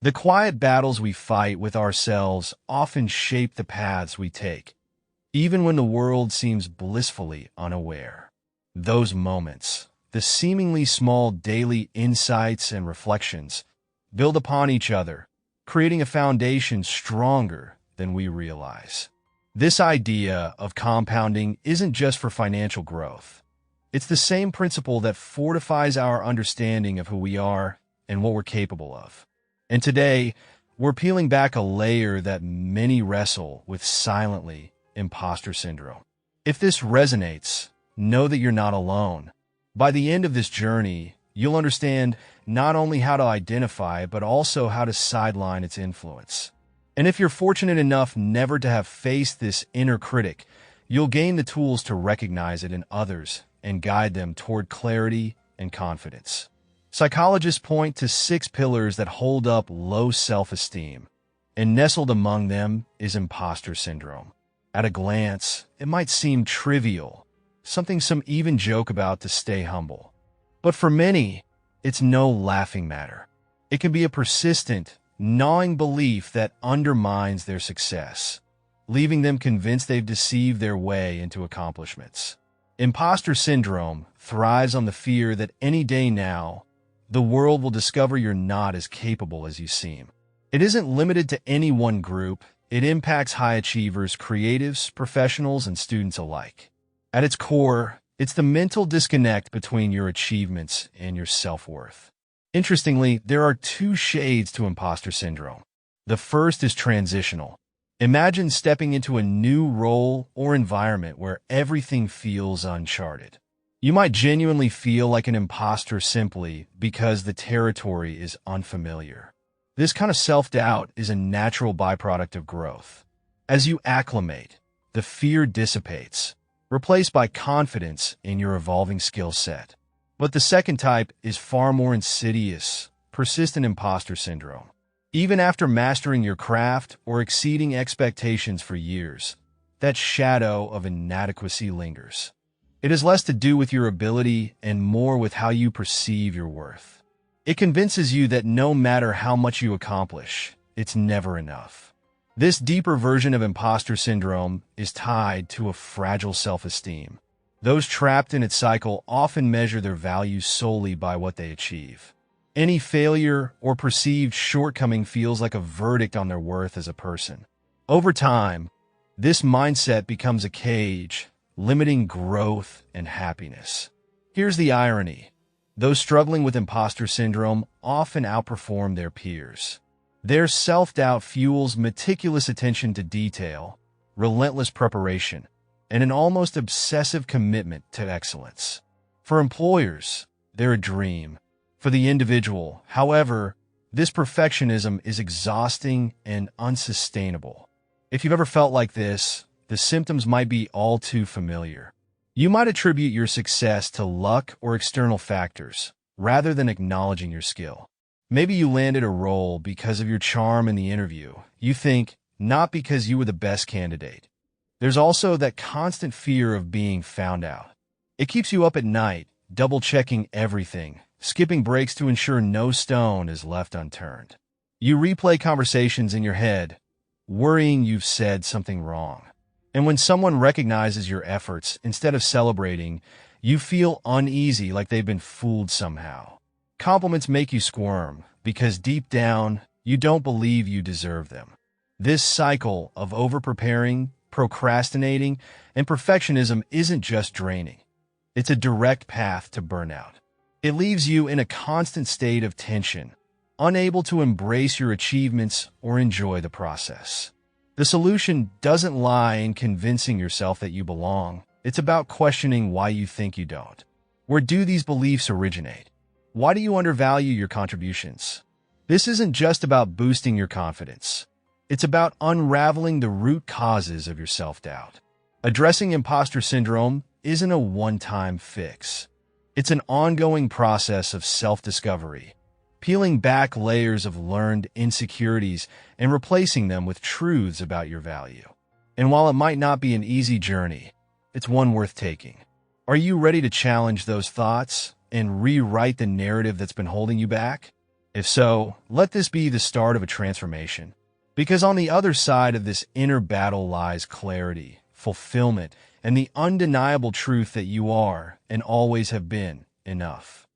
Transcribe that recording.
The quiet battles we fight with ourselves often shape the paths we take, even when the world seems blissfully unaware. Those moments, the seemingly small daily insights and reflections, build upon each other, creating a foundation stronger than we realize. This idea of compounding isn't just for financial growth. It's the same principle that fortifies our understanding of who we are and what we're capable of. And today, we're peeling back a layer that many wrestle with silently: imposter syndrome. If this resonates, know that you're not alone. By the end of this journey, you'll understand not only how to identify it, but also how to sideline its influence. And if you're fortunate enough never to have faced this inner critic, you'll gain the tools to recognize it in others and guide them toward clarity and confidence. Psychologists point to 6 pillars that hold up low self-esteem, and nestled among them is imposter syndrome. At a glance, it might seem trivial, something some even joke about to stay humble. But for many, it's no laughing matter. It can be a persistent, gnawing belief that undermines their success, leaving them convinced they've deceived their way into accomplishments. Imposter syndrome thrives on the fear that any day now, the world will discover you're not as capable as you seem. It isn't limited to any one group. It impacts high achievers, creatives, professionals, and students alike. At its core, it's the mental disconnect between your achievements and your self-worth. Interestingly, there are 2 shades to imposter syndrome. The first is transitional. Imagine stepping into a new role or environment where everything feels uncharted. You might genuinely feel like an imposter simply because the territory is unfamiliar. This kind of self-doubt is a natural byproduct of growth. As you acclimate, the fear dissipates, replaced by confidence in your evolving skill set. But the second type is far more insidious: persistent imposter syndrome. Even after mastering your craft or exceeding expectations for years, that shadow of inadequacy lingers. It has less to do with your ability and more with how you perceive your worth. It convinces you that no matter how much you accomplish, it's never enough. This deeper version of imposter syndrome is tied to a fragile self-esteem. Those trapped in its cycle often measure their value solely by what they achieve. Any failure or perceived shortcoming feels like a verdict on their worth as a person. Over time, this mindset becomes a cage, limiting growth and happiness. Here's the irony. Those struggling with imposter syndrome often outperform their peers. Their self-doubt fuels meticulous attention to detail, relentless preparation, and an almost obsessive commitment to excellence. For employers, they're a dream. For the individual, however, this perfectionism is exhausting and unsustainable. If you've ever felt like this, the symptoms might be all too familiar. You might attribute your success to luck or external factors, rather than acknowledging your skill. Maybe you landed a role because of your charm in the interview. You think, not because you were the best candidate. There's also that constant fear of being found out. It keeps you up at night, double-checking everything, skipping breaks to ensure no stone is left unturned. You replay conversations in your head, worrying you've said something wrong. And when someone recognizes your efforts, instead of celebrating, you feel uneasy, like they've been fooled somehow. Compliments make you squirm, because deep down, you don't believe you deserve them. This cycle of over-preparing, procrastinating, and perfectionism isn't just draining. It's a direct path to burnout. It leaves you in a constant state of tension, unable to embrace your achievements or enjoy the process. The solution doesn't lie in convincing yourself that you belong. It's about questioning why you think you don't. Where do these beliefs originate? Why do you undervalue your contributions? This isn't just about boosting your confidence. It's about unraveling the root causes of your self-doubt. Addressing imposter syndrome isn't a one-time fix. It's an ongoing process of self-discovery, peeling back layers of learned insecurities and replacing them with truths about your value. And while it might not be an easy journey, it's one worth taking. Are you ready to challenge those thoughts and rewrite the narrative that's been holding you back? If so, let this be the start of a transformation. Because on the other side of this inner battle lies clarity, fulfillment, and the undeniable truth that you are, and always have been, enough.